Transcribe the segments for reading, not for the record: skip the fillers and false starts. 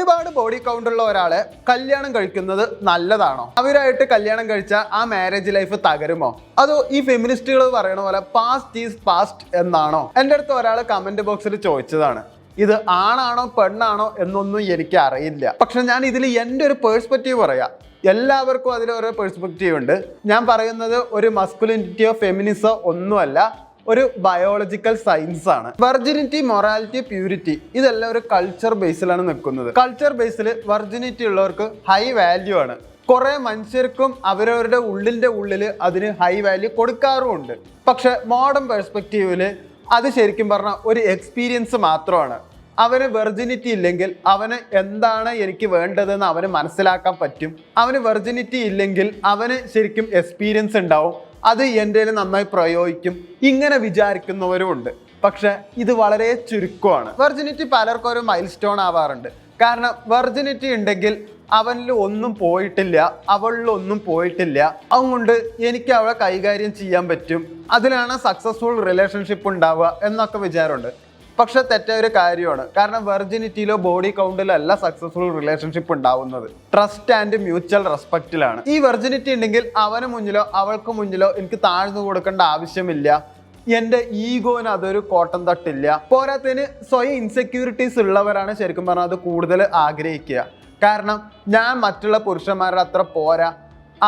ഒരുപാട് body count ഉള്ള ഒരാളെ കല്യാണം കഴിക്കുന്നത് നല്ലതാണോ? അവരായിട്ട് കല്യാണം കഴിച്ചാൽ ആ മാരേജ് ലൈഫ് തകരുമോ? അതോ ഈ ഫെമിനിസ്റ്റുകൾ പറയണ പോലെ പാസ്റ്റ് ഈസ് പാസ്റ്റ് എന്നാണോ? എൻ്റെ അടുത്ത് ഒരാൾ കമന്റ് ബോക്സിൽ ചോദിച്ചതാണ്. ഇത് ആണാണോ പെണ്ണാണോ എന്നൊന്നും എനിക്ക് അറിയില്ല. പക്ഷെ ഞാൻ ഇതിൽ എൻ്റെ ഒരു പേഴ്സ്പെക്റ്റീവ് പറയാം. എല്ലാവർക്കും അതിൽ ഓരോ പേഴ്സ്പെക്റ്റീവ് ഉണ്ട്. ഞാൻ പറയുന്നത് ഒരു മസ്കുലിനിറ്റിയോ ഫെമിനിസോ ഒന്നുമല്ല, ഒരു ബയോളജിക്കൽ സയൻസ് ആണ്. വെർജിനിറ്റി, മൊറാലിറ്റി, പ്യൂരിറ്റി ഇതെല്ലാം ഒരു കൾച്ചർ ബേസിലാണ് നിൽക്കുന്നത്. കൾച്ചർ ബേസിൽ വെർജിനിറ്റി ഉള്ളവർക്ക് ഹൈ വാല്യൂ ആണ്. കുറെ മനുഷ്യർക്കും അവരവരുടെ ഉള്ളിൽ അതിന് ഹൈ വാല്യൂ കൊടുക്കാറുമുണ്ട്. പക്ഷെ മോഡേൺ പെർസ്പെക്റ്റീവില് അത് ശരിക്കും പറഞ്ഞാൽ ഒരു എക്സ്പീരിയൻസ് മാത്രമാണ്. അവന് വെർജിനിറ്റി ഇല്ലെങ്കിൽ അവന് എന്താണ് എനിക്ക് വേണ്ടതെന്ന് അവന് മനസ്സിലാക്കാൻ പറ്റും. അവന് വെർജിനിറ്റി ഇല്ലെങ്കിൽ അവന് ശരിക്കും എക്സ്പീരിയൻസ് ഉണ്ടാവും, അത് എൻ്റെ നന്നായി പ്രയോഗിക്കും. ഇങ്ങനെ വിചാരിക്കുന്നവരും ഉണ്ട്. പക്ഷെ ഇത് വളരെ ചുരുക്കമാണ്. വെർജിനിറ്റി പലർക്കും ഒരു മൈൽ സ്റ്റോൺ ആവാറുണ്ട്. കാരണം വെർജിനിറ്റി ഉണ്ടെങ്കിൽ അവനിൽ ഒന്നും പോയിട്ടില്ല, അവളിൽ ഒന്നും പോയിട്ടില്ല, അതുകൊണ്ട് എനിക്ക് അവളെ കൈകാര്യം ചെയ്യാൻ പറ്റും, അതിലാണ് സക്സസ്ഫുൾ റിലേഷൻഷിപ്പ് ഉണ്ടാവുക എന്നൊക്കെ വിചാരമുണ്ട്. പക്ഷെ തെറ്റായ ഒരു കാര്യമാണ്. കാരണം വെർജിനിറ്റിയിലോ ബോഡി കൗണ്ടിലോ അല്ല സക്സസ്ഫുൾ റിലേഷൻഷിപ്പ് ഉണ്ടാവുന്നത്. ട്രസ്റ്റ് ആൻഡ് മ്യൂച്വൽ റെസ്പെക്റ്റിലാണ്. ഈ വെർജിനിറ്റി ഉണ്ടെങ്കിൽ അവന് മുന്നിലോ അവൾക്ക് മുന്നിലോ എനിക്ക് താഴ്ന്നു കൊടുക്കേണ്ട ആവശ്യമില്ല. എൻ്റെ ഈഗോന് അതൊരു കോട്ടം തട്ടില്ല. പോരാത്തതിന് സ്വയം ഇൻസെക്യൂരിറ്റീസ് ഉള്ളവരാണ് ശരിക്കും പറഞ്ഞാൽ അത് കൂടുതൽ ആഗ്രഹിക്കുക. കാരണം ഞാൻ മറ്റുള്ള പുരുഷന്മാരുടെ അത്ര പോരാ,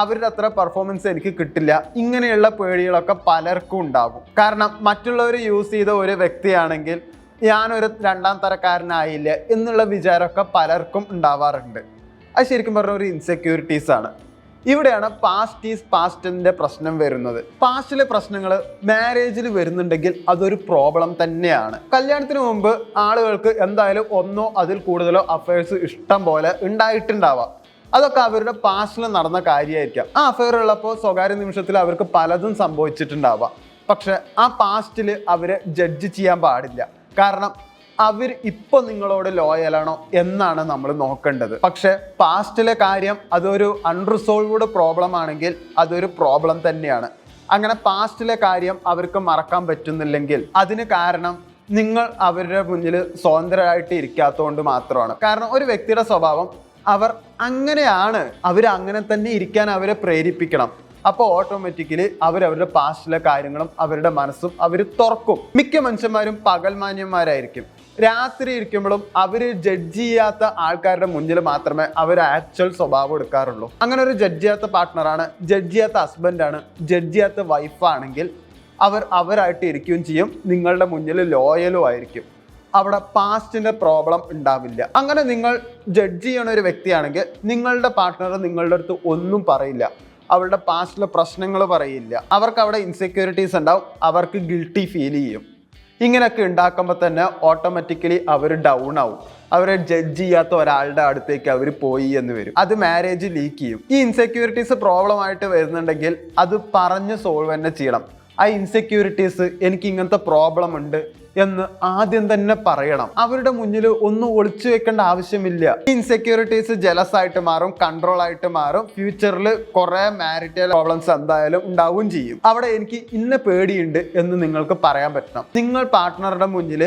അവരുടെ അത്ര പെർഫോമൻസ് എനിക്ക് കിട്ടില്ല, ഇങ്ങനെയുള്ള പേടികളൊക്കെ പലർക്കും ഉണ്ടാകും. കാരണം മറ്റുള്ളവർ യൂസ് ചെയ്ത ഒരു വ്യക്തിയാണെങ്കിൽ ഞാനൊരു രണ്ടാം തരക്കാരനായില്ല എന്നുള്ള വിചാരമൊക്കെ പലർക്കും ഉണ്ടാവാറുണ്ട്. അത് ശരിക്കും പറഞ്ഞ ഒരു ഇൻസെക്യൂരിറ്റീസ് ആണ്. ഇവിടെയാണ് പാസ്റ്റ് ഈസ് പാസ്റ്റിൻ്റെ പ്രശ്നം വരുന്നത്. പാസ്റ്റിലെ പ്രശ്നങ്ങൾ മാരേജിൽ വരുന്നുണ്ടെങ്കിൽ അതൊരു പ്രോബ്ലം തന്നെയാണ്. കല്യാണത്തിന് മുമ്പ് ആളുകൾക്ക് എന്തായാലും ഒന്നോ അതിൽ കൂടുതലോ അഫയേഴ്സ് ഇഷ്ടം പോലെ ഉണ്ടായിട്ടുണ്ടാവാം. അതൊക്കെ അവരുടെ പാസ്റ്റിൽ നടന്ന കാര്യമായിരിക്കാം. ആ അഫയർ ഉള്ളപ്പോൾ സ്വകാര്യ നിമിഷത്തിൽ അവർക്ക് പലതും സംഭവിച്ചിട്ടുണ്ടാവാം. പക്ഷെ ആ പാസ്റ്റിൽ അവരെ ജഡ്ജ് ചെയ്യാൻ പാടില്ല. കാരണം അവർ ഇപ്പോൾ നിങ്ങളോട് ലോയലാണോ എന്നാണ് നമ്മൾ നോക്കേണ്ടത്. പക്ഷെ പാസ്റ്റിലെ കാര്യം അതൊരു അൺറിസോൾവ്ഡ് പ്രോബ്ലം ആണെങ്കിൽ അതൊരു പ്രോബ്ലം തന്നെയാണ്. അങ്ങനെ പാസ്റ്റിലെ കാര്യം അവർക്ക് മറക്കാൻ പറ്റുന്നില്ലെങ്കിൽ അതിന് കാരണം നിങ്ങൾ അവരുടെ മുന്നിൽ സ്വതന്ത്രരായിട്ട് ഇരിക്കാത്തതുകൊണ്ട് മാത്രമാണ്. കാരണം ഒരു വ്യക്തിയുടെ സ്വഭാവം അവർ അങ്ങനെയാണ്, അങ്ങനെ തന്നെ ഇരിക്കാൻ അവരെ പ്രേരിപ്പിക്കണം. അപ്പോൾ ഓട്ടോമാറ്റിക്കലി അവരവരുടെ പാസ്റ്റിലെ കാര്യങ്ങളും അവരുടെ മനസ്സും അവർ തുറക്കും. മിക്ക മനുഷ്യന്മാരും പകൽമാന്യന്മാരായിരിക്കും. രാത്രി ഇരിക്കുമ്പോഴും അവർ ജഡ്ജ് ചെയ്യാത്ത ആൾക്കാരുടെ മുന്നിൽ മാത്രമേ അവർ ആക്ച്വൽ സ്വഭാവം എടുക്കാറുള്ളൂ. അങ്ങനെ ഒരു ജഡ്ജ് ചെയ്യാത്ത പാർട്ട്ണറാണ്, ജഡ്ജ് ചെയ്യാത്ത ഹസ്ബൻഡാണ്, ജഡ്ജ് ചെയ്യാത്ത വൈഫാണെങ്കിൽ അവരായിട്ട് ഇരിക്കുകയും ചെയ്യും, നിങ്ങളുടെ മുന്നിൽ ലോയലും ആയിരിക്കും. അവിടെ പാസ്റ്റിന്റെ പ്രോബ്ലം ഉണ്ടാവില്ല. അങ്ങനെ നിങ്ങൾ ജഡ്ജ് ചെയ്യണ ഒരു വ്യക്തിയാണെങ്കിൽ നിങ്ങളുടെ പാർട്ട്ണർ നിങ്ങളുടെ അടുത്ത് ഒന്നും പറയില്ല, അവരുടെ പാസ്റ്റിലെ പ്രശ്നങ്ങൾ പറയില്ല. അവർക്ക് അവിടെ ഇൻസെക്യൂരിറ്റീസ് ഉണ്ടാവും, അവർക്ക് ഗിൽട്ടി ഫീൽ ചെയ്യും. ഇങ്ങനെയൊക്കെ ഉണ്ടാക്കുമ്പോൾ തന്നെ ഓട്ടോമാറ്റിക്കലി അവർ ഡൗൺ ആവും. അവരെ ജഡ്ജ് ചെയ്യാത്ത ഒരാളുടെ അടുത്തേക്ക് അവർ പോയി എന്ന് വരും. അത് മാരേജ് ലീക്ക് ചെയ്യും. ഈ ഇൻസെക്യൂരിറ്റീസ് പ്രോബ്ലം ആയിട്ട് വരുന്നുണ്ടെങ്കിൽ അത് പറഞ്ഞ് സോൾവ് തന്നെ ചെയ്യണം. ആ ഇൻസെക്യൂരിറ്റീസ് എനിക്ക് ഇങ്ങനത്തെ പ്രോബ്ലം ഉണ്ട് എന്ന് ആദ്യം തന്നെ പറയണം. അവരുടെ മുന്നിൽ ഒന്നും ഒളിച്ചു വെക്കേണ്ട ആവശ്യമില്ല. ഇൻസെക്യൂരിറ്റീസ് ജലസ് ആയിട്ട് മാറും, കൺട്രോൾ ആയിട്ട് മാറും. ഫ്യൂച്ചറിൽ കുറെ മാരിറ്റൽ പ്രോബ്ലംസ് എന്തായാലും ഉണ്ടാവുകയും ചെയ്യും. അവിടെ എനിക്ക് ഇന്ന പേടിയുണ്ട് എന്ന് നിങ്ങൾക്ക് പറയാൻ പറ്റണം. നിങ്ങൾ പാർട്ട്ണറുടെ മുന്നിൽ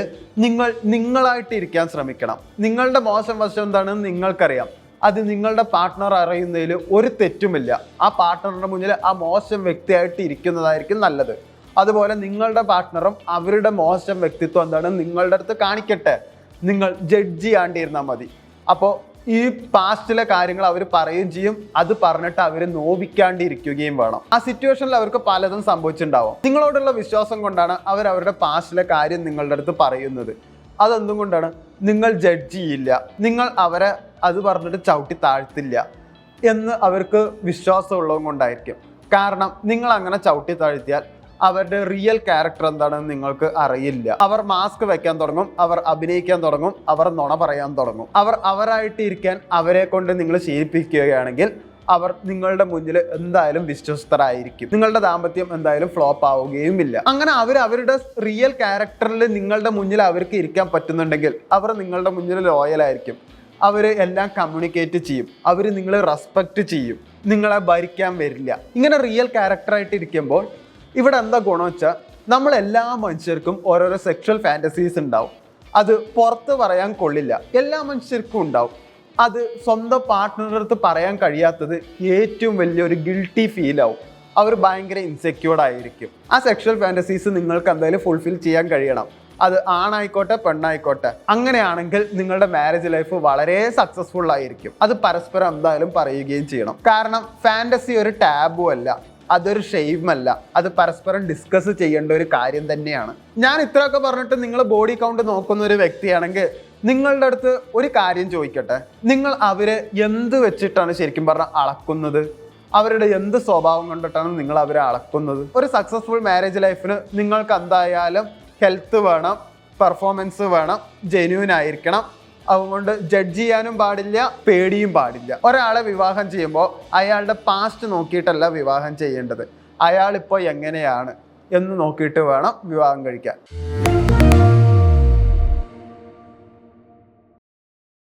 നിങ്ങളായിട്ട് ഇരിക്കാൻ ശ്രമിക്കണം. നിങ്ങളുടെ മോശം വശം എന്താണെന്ന് നിങ്ങൾക്കറിയാം. അത് നിങ്ങളുടെ പാർട്ട്ണർ അറിയുന്നതിൽ ഒരു തെറ്റുമില്ല. ആ പാർട്ട്ണറുടെ മുന്നിൽ ആ മോശം വ്യക്തിയായിട്ട് ഇരിക്കുന്നതായിരിക്കും നല്ലത്. അതുപോലെ നിങ്ങളുടെ പാർട്ട്ണറും അവരുടെ മോശം വ്യക്തിത്വം എന്താണെന്ന് നിങ്ങളുടെ അടുത്ത് കാണിക്കട്ടെ. നിങ്ങൾ ജഡ്ജ് ചെയ്യാണ്ടിരുന്നാൽ മതി. അപ്പോൾ ഈ പാസ്റ്റിലെ കാര്യങ്ങൾ അവർ പറയുകയും ചെയ്യും, അത് പറഞ്ഞിട്ട് അവർ നോവിക്കാണ്ടിരിക്കുകയും വേണം. ആ സിറ്റുവേഷനിൽ അവർക്ക് പലതും സംഭവിച്ചിട്ടുണ്ടാവും. നിങ്ങളോടുള്ള വിശ്വാസം കൊണ്ടാണ് അവരുടെ പാസ്റ്റിലെ കാര്യം നിങ്ങളുടെ അടുത്ത് പറയുന്നത്. അതെന്തും കൊണ്ടാണ്? നിങ്ങൾ ജഡ്ജ് ചെയ്യില്ല, നിങ്ങൾ അവരെ അത് പറഞ്ഞിട്ട് ചവിട്ടി താഴ്ത്തില്ല എന്ന് അവർക്ക് വിശ്വാസം ഉള്ളത് കൊണ്ടായിരിക്കും. കാരണം നിങ്ങൾ അങ്ങനെ ചവിട്ടി താഴ്ത്തിയാൽ അവരുടെ റിയൽ ക്യാരക്ടർ എന്താണെന്ന് നിങ്ങൾക്ക് അറിയില്ല. അവർ മാസ്ക് വെക്കാൻ തുടങ്ങും, അവർ അഭിനയിക്കാൻ തുടങ്ങും, അവർ നുണ പറയാൻ തുടങ്ങും. അവരായിട്ട് ഇരിക്കാൻ അവരെ കൊണ്ട് നിങ്ങൾ ശീലിപ്പിക്കുകയാണെങ്കിൽ അവർ നിങ്ങളുടെ മുന്നിൽ എന്തായാലും വിശ്വസ്തരായിരിക്കും. നിങ്ങളുടെ ദാമ്പത്യം എന്തായാലും ഫ്ലോപ്പ് ആവുകയുമില്ല. അങ്ങനെ അവരുടെ റിയൽ ക്യാരക്ടറിൽ നിങ്ങളുടെ മുന്നിൽ അവർക്ക് ഇരിക്കാൻ പറ്റുന്നുണ്ടെങ്കിൽ അവർ നിങ്ങളുടെ മുന്നിൽ ലോയലായിരിക്കും. അവർ എല്ലാം കമ്മ്യൂണിക്കേറ്റ് ചെയ്യും, അവർ നിങ്ങളെ റെസ്പെക്റ്റ് ചെയ്യും, നിങ്ങളെ ഭരിക്കാൻ വരില്ല. ഇങ്ങനെ റിയൽ ക്യാരക്ടറായിട്ട് ഇരിക്കുമ്പോൾ ഇവിടെ എന്താ ഗുണം വെച്ചാൽ നമ്മളെല്ലാ മനുഷ്യർക്കും ഓരോരോ സെക്ഷൽ ഫാൻറ്റസീസ് ഉണ്ടാവും. അത് പുറത്ത് പറയാൻ കൊള്ളില്ല, എല്ലാ മനുഷ്യർക്കും ഉണ്ടാവും. അത് സ്വന്തം പാർട്ട്ണറുടെ അടുത്ത് പറയാൻ കഴിയാത്തത് ഏറ്റവും വലിയൊരു ഗിൽട്ടി ഫീൽ ആവും. അവർ ഭയങ്കര ഇൻസെക്യൂർഡ് ആയിരിക്കും. ആ സെക്ഷൽ ഫാൻറ്റസീസ് നിങ്ങൾക്ക് എന്തായാലും ഫുൾഫിൽ ചെയ്യാൻ കഴിയണം. അത് ആണായിക്കോട്ടെ പെണ്ണായിക്കോട്ടെ. അങ്ങനെയാണെങ്കിൽ നിങ്ങളുടെ മാരേജ് ലൈഫ് വളരെ സക്സസ്ഫുൾ ആയിരിക്കും. അത് പരസ്പരം എന്തായാലും പറയുകയും ചെയ്യണം. കാരണം ഫാൻറ്റസി ഒരു ടാബു അല്ല, അതൊരു ഷെയിമല്ല, അത് പരസ്പരം ഡിസ്കസ് ചെയ്യേണ്ട ഒരു കാര്യം തന്നെയാണ്. ഞാൻ ഇത്രയൊക്കെ പറഞ്ഞിട്ട് നിങ്ങൾ ബോഡി കൗണ്ട് നോക്കുന്ന ഒരു വ്യക്തിയാണെങ്കിൽ നിങ്ങളുടെ അടുത്ത് ഒരു കാര്യം ചോദിക്കട്ടെ. നിങ്ങൾ അവരെ എന്ത് വെച്ചിട്ടാണ് ശരിക്കും പറഞ്ഞാൽ അളക്കുന്നത്? അവരുടെ എന്ത് സ്വഭാവം കണ്ടിട്ടാണ് നിങ്ങൾ അവരെ അളക്കുന്നത്? ഒരു സക്സസ്ഫുൾ മാരേജ് ലൈഫിന് നിങ്ങൾക്ക് എന്തായാലും ഹെൽത്ത് വേണം, പെർഫോമൻസ് വേണം, ജെന്യൂൻ ആയിരിക്കണം. അതുകൊണ്ട് ജഡ്ജ് ചെയ്യാനും പാടില്ല, പേടിയും പാടില്ല. ഒരാളെ വിവാഹം ചെയ്യുമ്പോൾ അയാളുടെ പാസ്റ്റ് നോക്കിയിട്ടല്ല വിവാഹം ചെയ്യേണ്ടത്, അയാളിപ്പോൾ എങ്ങനെയാണ് എന്ന് നോക്കിയിട്ട് വേണം വിവാഹം കഴിക്കാൻ.